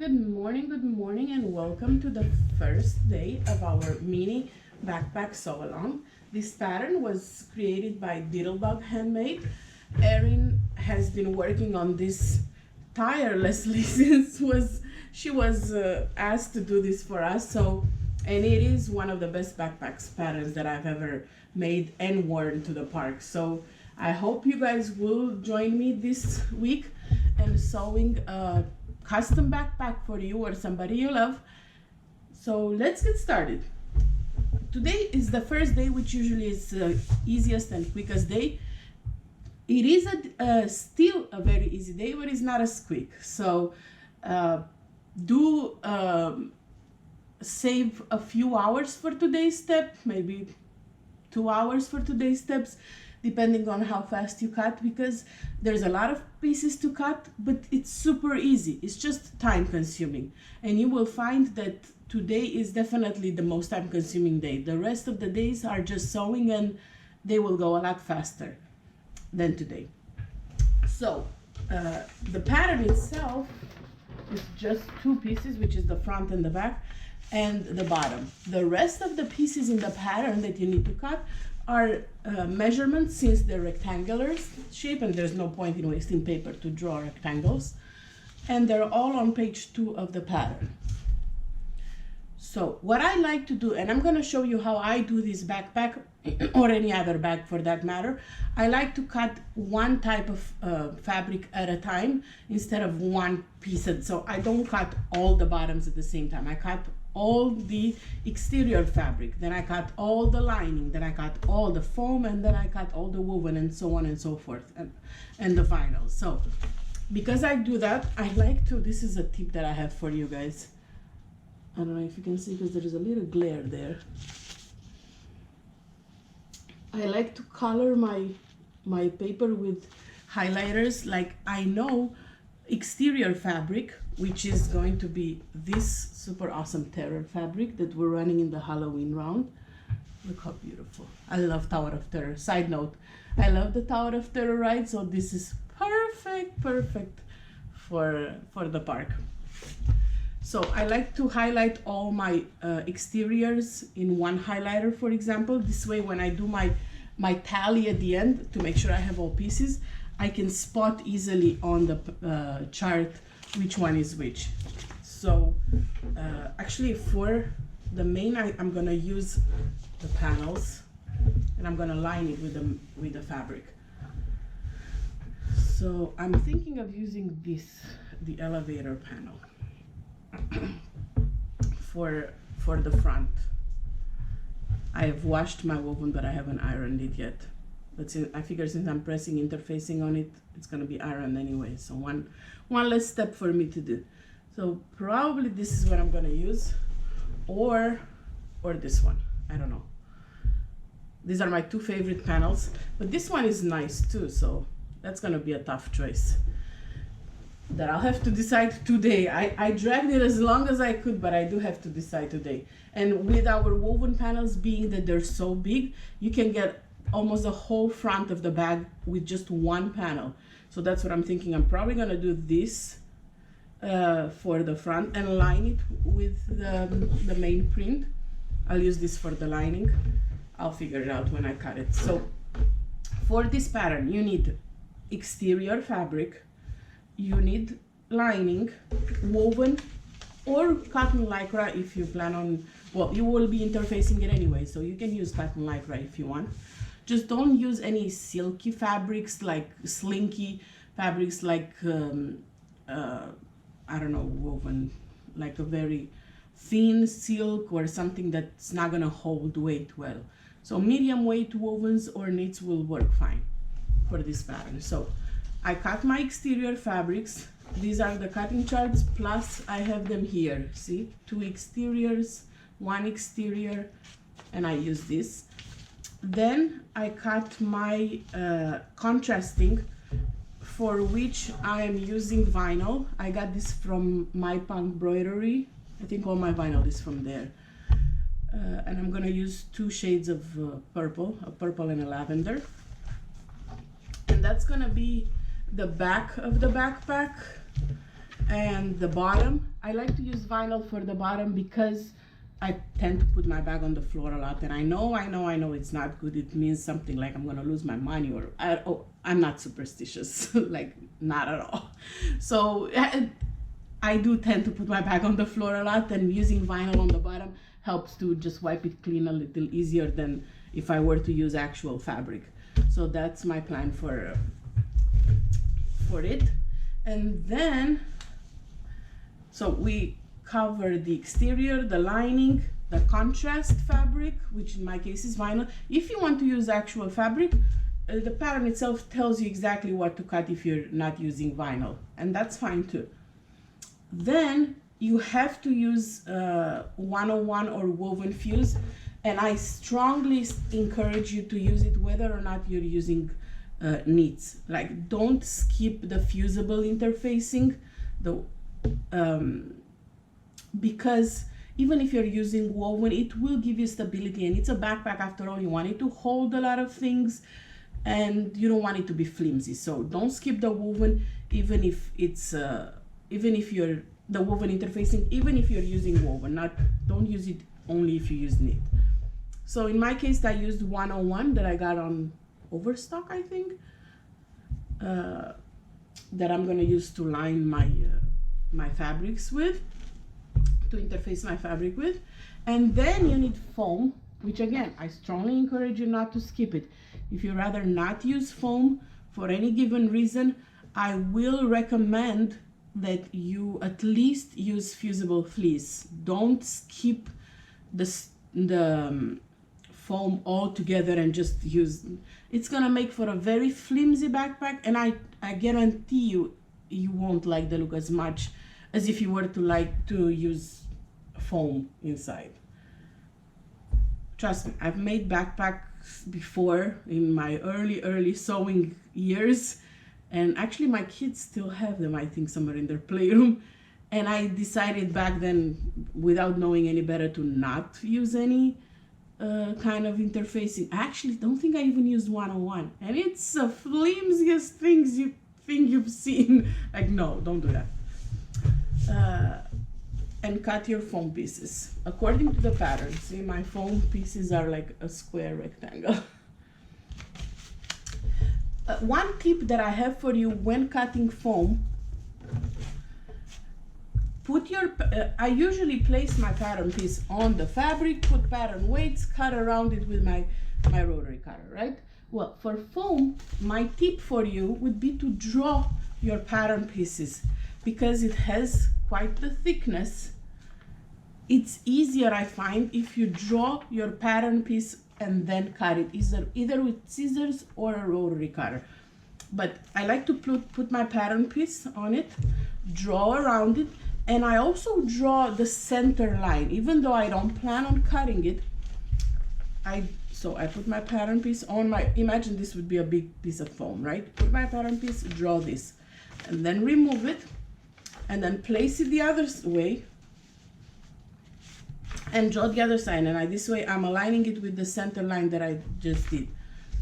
Good morning, and welcome to the first day of our Minni Backpack SAL along. This pattern was created by Diddlebug Handmade. Erin has been working on this tirelessly since she was asked to do this for us. And it is one of the best backpacks patterns that I've ever made and worn to the park. So I hope you guys will join me this week and sewing a custom backpack for you or somebody you love. So let's get started. Today is the first day, which usually is the easiest and quickest day. It is still a very easy day, but it's not as quick. So do save a few hours for today's step, maybe 2 hours for today's steps, depending on how fast you cut, because there's a lot of pieces to cut, but it's super easy. It's just time consuming. And you will find that today is definitely the most time consuming day. The rest of the days are just sewing and they will go a lot faster than today. So the pattern itself is just 2 pieces, which is the front and the back, and the bottom. The rest of the pieces in the pattern that you need to cut are measurements, since they're rectangular shape and there's no point in wasting paper to draw rectangles, and they're all on page 2 of the pattern. So what I like to do, and I'm going to show you how I do this backpack or any other bag for that matter, I like to cut one type of fabric at a time instead of one piece. So I don't cut all the bottoms at the same time. I cut all the exterior fabric, then I cut all the lining, then I cut all the foam, and then I cut all the woven, and so on and so forth, and the vinyl. So because I do that, I like to, this is a tip that I have for you guys. I don't know if you can see because there is a little glare there. I like to color my paper with highlighters. Like, I know exterior fabric, which is going to be this super awesome Terror fabric that we're running in the Halloween round. Look how beautiful. I love Tower of Terror. Side note, I love the Tower of Terror ride, so this is perfect for the park. So I like to highlight all my exteriors in one highlighter, for example. This way, when I do my tally at the end to make sure I have all pieces, I can spot easily on the chart which one is which. So actually for the main, I'm gonna use the panels and I'm gonna line it with the fabric. So I'm thinking of using the elevator panel for the front. I have washed my woven, but I haven't ironed it yet. But I figure since I'm pressing interfacing on it, it's gonna be ironed anyway. So one less step for me to do. So probably this is what I'm gonna use, or this one. I don't know. These are my 2 favorite panels, but this one is nice too. So that's gonna be a tough choice that I'll have to decide today. I dragged it as long as I could, but I do have to decide today. And with our woven panels being that they're so big, you can get almost the whole front of the bag with just one panel. So that's what I'm thinking. I'm probably gonna do this for the front and line it with the main print. I'll use this for the lining. I'll figure it out when I cut it. So for this pattern, you need exterior fabric, you need lining, woven or cotton lycra if you plan on, well, you will be interfacing it anyway, so you can use cotton lycra if you want. Just don't use any silky fabrics, like slinky fabrics, like I don't know, woven, like a very thin silk or something that's not gonna hold weight well. So medium weight wovens or knits will work fine for this pattern. So I cut my exterior fabrics. These are the cutting charts, plus I have them here. See, 2 exteriors, 1 exterior, and I use this. Then I cut my contrasting, for which I am using vinyl. I got this from My Punk Broidery. I think all my vinyl is from there. And I'm gonna use 2 shades of purple, a purple and a lavender. And that's gonna be the back of the backpack. And the bottom I like to use vinyl for the bottom because I tend to put my bag on the floor a lot, and I know it's not good. It means something like I'm gonna lose my money, or I'm not superstitious, like not at all. So I do tend to put my bag on the floor a lot, and using vinyl on the bottom helps to just wipe it clean a little easier than if I were to use actual fabric. So that's my plan for it. And then, so we cover the exterior, the lining, the contrast fabric, which in my case is vinyl. If you want to use actual fabric, the pattern itself tells you exactly what to cut if you're not using vinyl, and that's fine too. Then you have to use 101 or woven fuse, and I strongly encourage you to use it whether or not you're using knits. Like, don't skip the fusible interfacing, because even if you're using woven, it will give you stability, and it's a backpack after all. You want it to hold a lot of things, and you don't want it to be flimsy. So don't skip the woven, even if it's even if you're the woven interfacing, even if you're using woven. Don't use it only if you use knit. So in my case, I used 101 that I got on Overstock, I think, that I'm gonna use to line my fabrics with, to interface my fabric with. And then you need foam, which again, I strongly encourage you not to skip it. If you rather not use foam for any given reason, I will recommend that you at least use fusible fleece. Don't skip the foam altogether and just use, it's gonna make for a very flimsy backpack, and I guarantee you won't like the look as much as if you were to like to use foam inside. Trust me, I've made backpacks before in my early sewing years, and actually my kids still have them, I think, somewhere in their playroom. And I decided back then, without knowing any better, to not use any kind of interfacing. I actually don't think I even used 101, and it's the flimsiest things you think you've seen. Like, no, don't do that. And cut your foam pieces according to the pattern. See, my foam pieces are like a square rectangle. One tip that I have for you when cutting foam, put your, I usually place my pattern piece on the fabric, put pattern weights, cut around it with my rotary cutter, right? Well, for foam, my tip for you would be to draw your pattern pieces, because it has quite the thickness. It's easier, I find, if you draw your pattern piece and then cut it, either with scissors or a rotary cutter. But I like to put my pattern piece on it, draw around it, and I also draw the center line, even though I don't plan on cutting it. So I put my pattern piece on my, imagine this would be a big piece of foam, right? Put my pattern piece, draw this, and then remove it, and then place it the other way, and draw the other side. And this way I'm aligning it with the center line that I just did.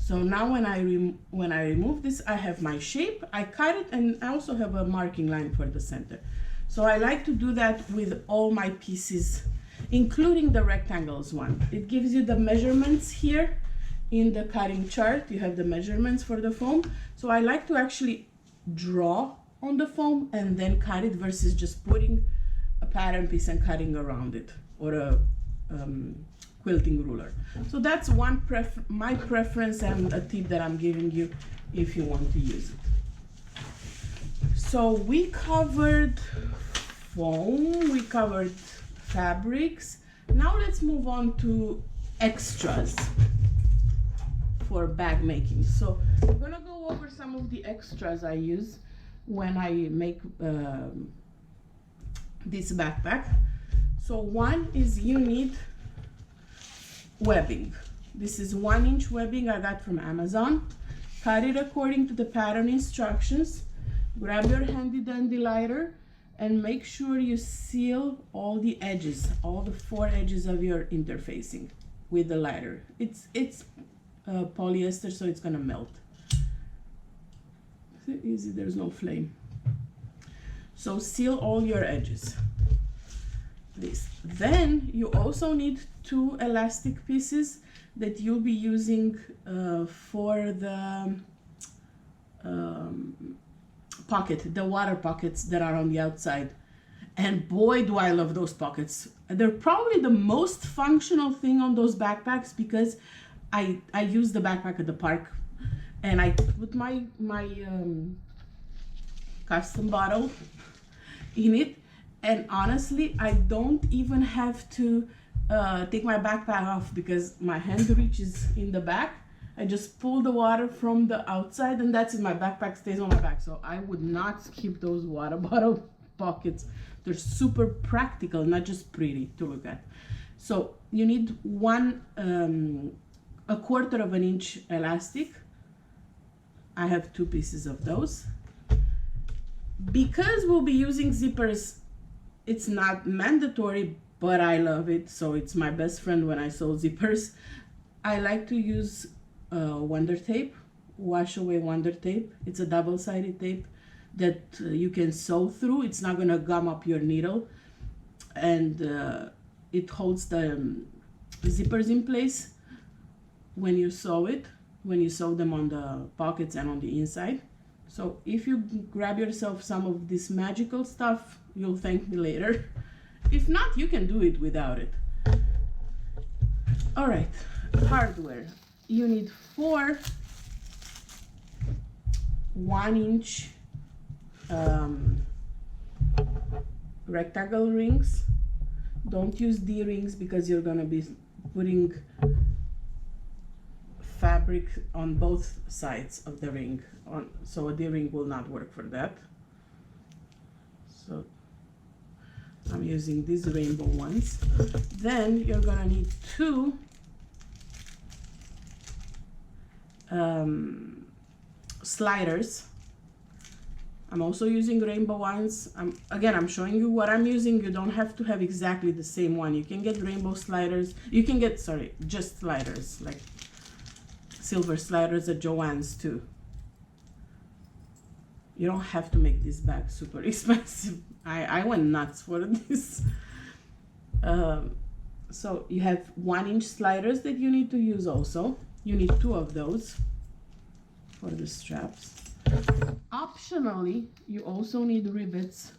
So now when I remove this, I have my shape, I cut it, and I also have a marking line for the center. So I like to do that with all my pieces, including the rectangles one. It gives you the measurements here in the cutting chart. You have the measurements for the foam. So I like to actually draw on the foam and then cut it, versus just putting a pattern piece and cutting around it, or a quilting ruler. So that's my preference, and a tip that I'm giving you if you want to use it. So we covered foam, we covered fabrics. Now let's move on to extras for bag making. So I'm gonna go over some of the extras I use when I make this backpack. So one is you need webbing. This is 1-inch webbing I got from Amazon. Cut it according to the pattern instructions. Grab your handy dandy lighter and make sure you seal all the edges, all the 4 edges of your interfacing with the lighter. It's polyester, so it's gonna melt. Easy, there's no flame. So seal all your edges. this. Then you also need 2 elastic pieces that you'll be using for the pocket, the water pockets that are on the outside. And boy, do I love those pockets. They're probably the most functional thing on those backpacks, because I use the backpack at the park, and I put my custom bottle in it, and honestly, I don't even have to take my backpack off, because my hand reaches in the back. I just pull the water from the outside, and that's it. My backpack stays on my back. So I would not skip those water bottle pockets. They're super practical, not just pretty to look at. So you need a 1/4 of an inch elastic. I have 2 pieces of those. Because we'll be using zippers, it's not mandatory, but I love it. So it's my best friend when I sew zippers. I like to use Wonder tape, wash away Wonder tape. It's a double-sided tape that you can sew through. It's not gonna gum up your needle, and it holds the zippers in place when you sew it, when you sew them on the pockets and on the inside. So if you grab yourself some of this magical stuff, you'll thank me later. If not, you can do it without it. All right, hardware. You need 4 1-inch rectangle rings. Don't use D-rings, because you're gonna be putting fabric on both sides of the ring, so a D-ring will not work for that. So I'm using these rainbow ones. Then you're gonna need 2 sliders. I'm also using rainbow ones. I'm showing you what I'm using. You don't have to have exactly the same one. You can get rainbow sliders. You can get, just sliders, like silver sliders at Joann's too. You don't have to make this bag super expensive. I went nuts for this. So you have 1-inch sliders that you need to use also. You need 2 of those for the straps. Optionally, you also need rivets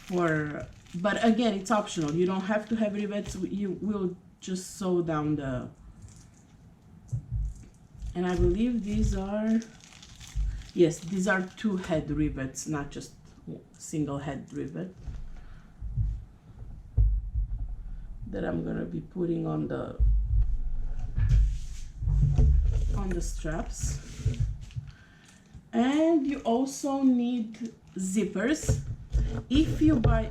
but again, it's optional. You don't have to have rivets. You will just sew down and I believe these are, yes, these are 2 head rivets, not just single head rivet that I'm gonna be putting on the straps. And you also need zippers. If you buy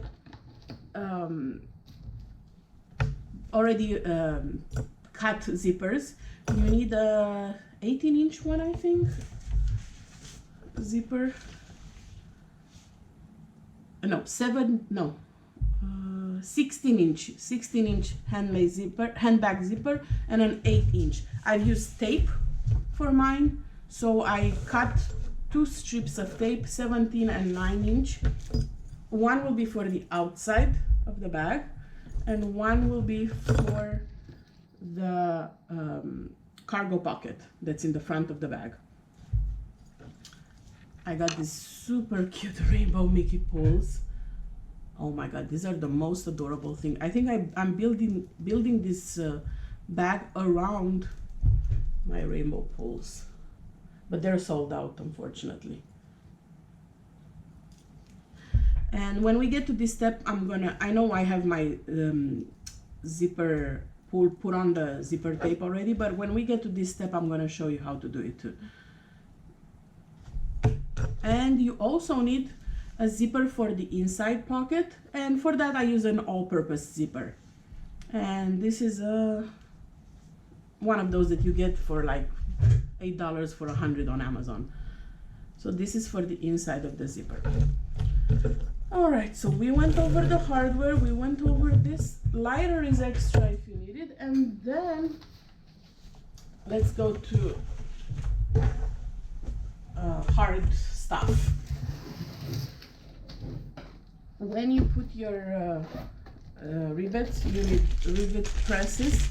already cut zippers, you need a 18-inch one, I think, zipper. No, 16-inch handbag zipper, and an 8-inch. I've used tape for mine, so I cut 2 strips of tape, 17 and 9-inch. One will be for the outside of the bag, and one will be for the cargo pocket that's in the front of the bag. I got these super cute rainbow Mickey pulls. Oh my god, these are the most adorable thing. I think I'm building this bag around my rainbow pulls, but they're sold out, unfortunately. And when we get to this step, I know I have my zipper pull put on the zipper tape already, but when we get to this step, I'm gonna show you how to do it too. And you also need a zipper for the inside pocket, and for that I use an all-purpose zipper. And this is one of those that you get for like $8 for 100 on Amazon. So this is for the inside of the zipper. All right, so we went over the hardware, we went over this. Lighter is extra if you need it, and then let's go to hard stuff. When you put your rivets. You need rivet presses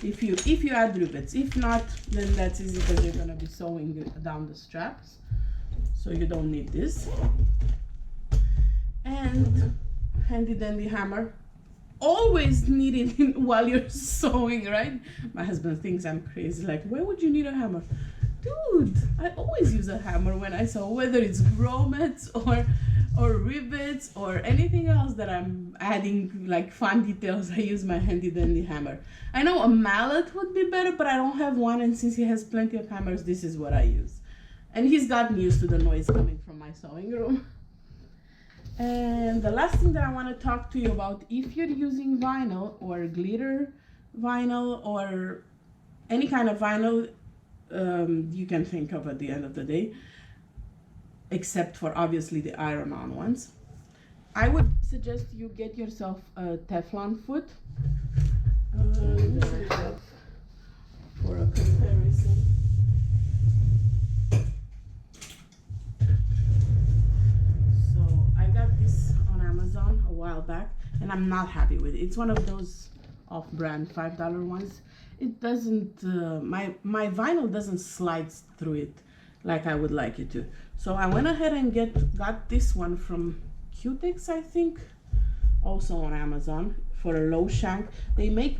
if you add rivets. If not, then that's easy because you're gonna be sewing down the straps, so you don't need this. And handy dandy hammer, always need it while you're sewing, right? My husband thinks I'm crazy, like, why would you need a hammer? Dude, I always use a hammer when I sew, whether it's grommets or rivets or anything else that I'm adding like fun details. I use my handy dandy hammer. I know a mallet would be better, but I don't have one, and since he has plenty of hammers, this is what I use. And he's gotten used to the noise coming from my sewing room. And the last thing that I want to talk to you about, if you're using vinyl or glitter vinyl or any kind of vinyl you can think of at the end of the day, except for obviously the iron-on ones, I would suggest you get yourself a Teflon foot. For a comparison. So I got this on Amazon a while back, and I'm not happy with it. It's one of those off-brand $5 ones. It doesn't, my vinyl doesn't slide through it like I would like it to. So I went ahead and got this one from Q-Tex, I think, also on Amazon, for a low shank. They make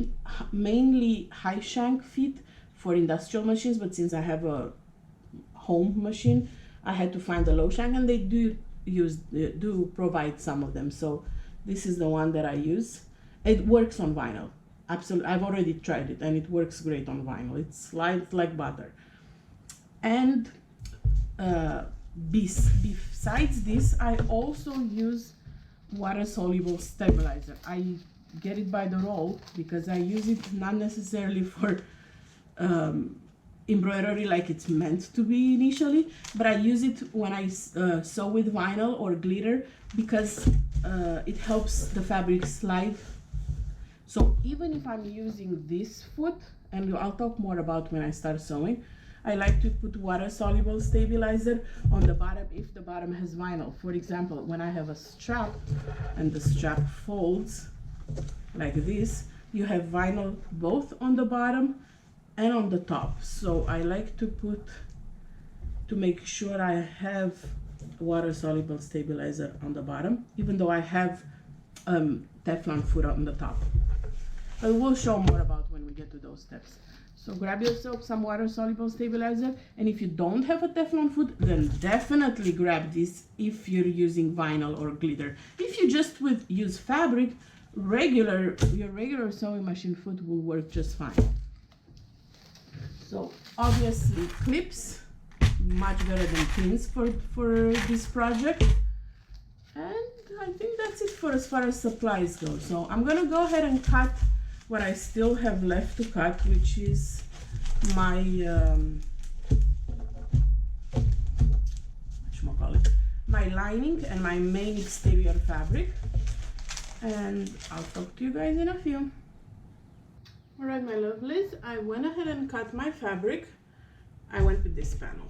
mainly high shank feet for industrial machines, but since I have a home machine, I had to find a low shank, and they do provide some of them. So this is the one that I use. It works on vinyl. Absolutely, I've already tried it, and it works great on vinyl. It slides like butter. And besides this, I also use water-soluble stabilizer. I get it by the roll because I use it not necessarily for embroidery like it's meant to be initially, but I use it when I sew with vinyl or glitter because it helps the fabric slide. So even if I'm using this foot, and I'll talk more about when I start sewing, I like to put water-soluble stabilizer on the bottom if the bottom has vinyl. For example, when I have a strap and the strap folds like this, you have vinyl both on the bottom and on the top. So I like to make sure I have water-soluble stabilizer on the bottom, even though I have Teflon foot on the top. But we'll show more about when we get to those steps. So grab yourself some water-soluble stabilizer, and if you don't have a Teflon foot, then definitely grab this if you're using vinyl or glitter. If you just use fabric, your regular sewing machine foot will work just fine. So obviously clips, much better than pins for this project. And I think that's it for as far as supplies go. So I'm gonna go ahead and cut what I still have left to cut, which is my my lining and my main exterior fabric, and I'll talk to you guys in a few. All right, my lovelies, I went ahead and cut my fabric. I went with this panel.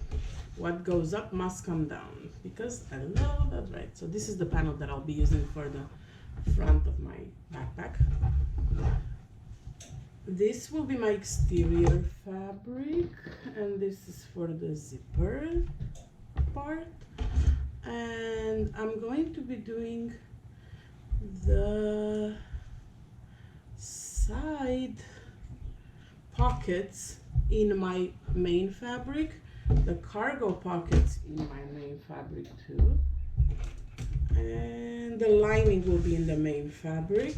What goes up must come down, because I know that's right. So this is the panel that I'll be using for the front of my backpack. This will be my exterior fabric, and this is for the zipper part. And I'm going to be doing the side pockets in my main fabric, the cargo pockets in my main fabric too, and the lining will be in the main fabric.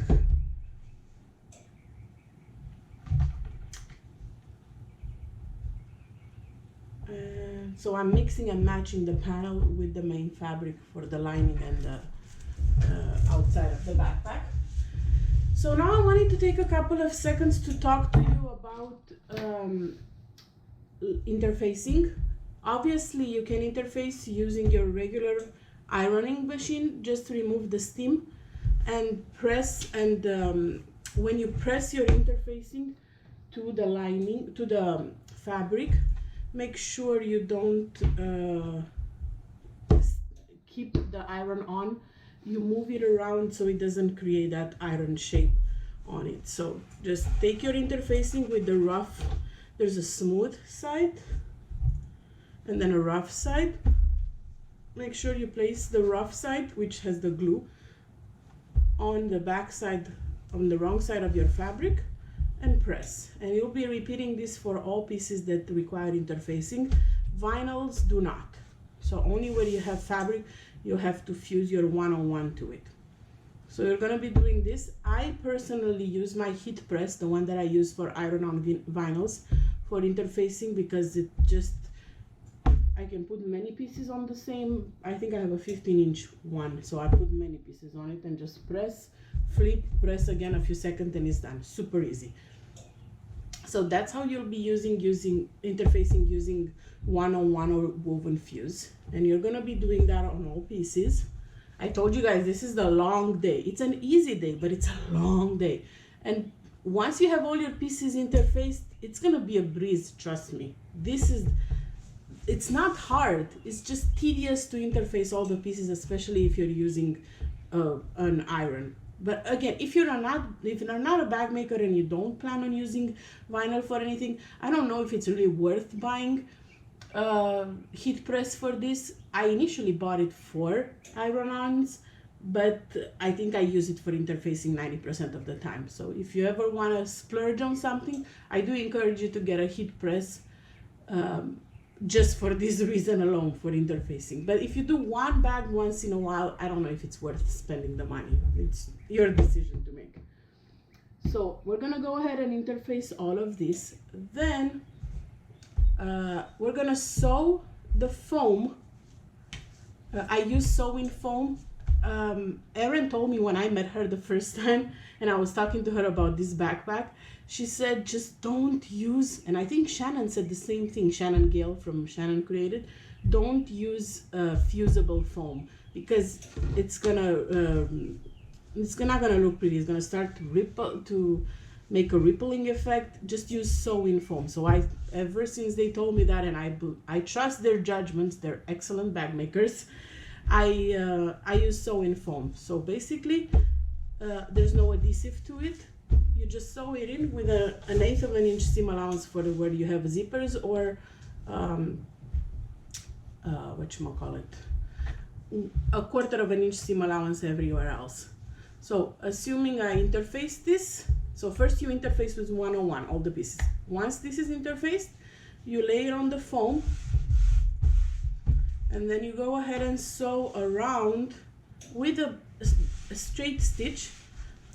So I'm mixing and matching the panel with the main fabric for the lining and the outside of the backpack. So now I wanted to take a couple of seconds to talk to you about interfacing. Obviously you can interface using your regular ironing machine. Just remove the steam and press, and when you press your interfacing to the lining, to the fabric, make sure you don't keep the iron on you move it around so it doesn't create that iron shape on it. So just take your interfacing with the rough, there's a smooth side and then a rough side. Make sure you place the rough side, which has the glue, on the back side, on the wrong side of your fabric, and press. And you'll be repeating this for all pieces that require interfacing. Vinyls do not. So only where you have fabric, you have to fuse your one-on-one to it. So you're gonna be doing this. I personally use my heat press, the one that I use for iron-on vinyls, for interfacing, because it just, I can put many pieces on the same, I think I have a 15-inch one, so I put many pieces on it and just press, flip, press again a few seconds, and it's done. Super easy. So that's how you'll be using interfacing using one-on-one or woven fuse. And you're gonna be doing that on all pieces. I told you guys, this is the long day. It's an easy day, but it's a long day. And once you have all your pieces interfaced, it's gonna be a breeze, trust me. It's not hard, it's just tedious to interface all the pieces, especially if you're using an iron. But again, if you're not a bag maker and you don't plan on using vinyl for anything, I don't know if it's really worth buying heat press for this. I initially bought it for iron-ons, but I think I use it for interfacing 90% of the time. So if you ever want to splurge on something, I do encourage you to get a heat press just for this reason alone, for interfacing. But if you do one bag once in a while, I don't know if it's worth spending the money. It's your decision to make. So we're gonna go ahead and interface all of this. Then we're gonna sew the foam. I use sewing foam. Erin told me when I met her the first time and I was talking to her about this backpack, she said just don't use, and I think Shannon said the same thing, Shannon Gale from Shannon Created, don't use fusible foam, because it's not gonna look pretty. It's gonna start to make a rippling effect. Just use sewing foam. So ever since they told me that, and I trust their judgments, they're excellent bag makers, I use sewing foam. So basically there's no adhesive to it. You just sew it in with an 1/8 of an inch seam allowance for where you have zippers, or whatchamacallit, a 1/4 of an inch seam allowance everywhere else. So assuming I interface this, so first you interface with one-on-one, all the pieces. Once this is interfaced, you lay it on the foam, and then you go ahead and sew around with a straight stitch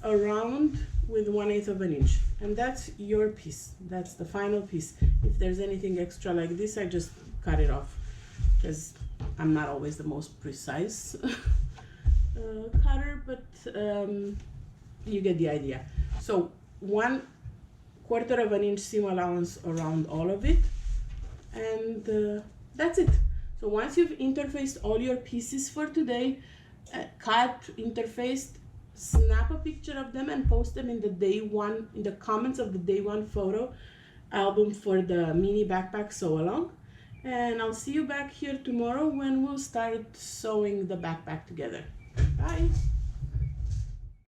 around with 1/8 of an inch, and that's your piece. That's the final piece. If there's anything extra like this, I just cut it off, because I'm not always the most precise cutter, but you get the idea. So 1/4 of an inch seam allowance around all of it, and that's it. So once you've interfaced all your pieces for today, cut, interfaced, snap a picture of them and post them in the comments of the day one photo album for the Minni Backpack Sew Along. And I'll see you back here tomorrow when we'll start sewing the backpack together. Bye.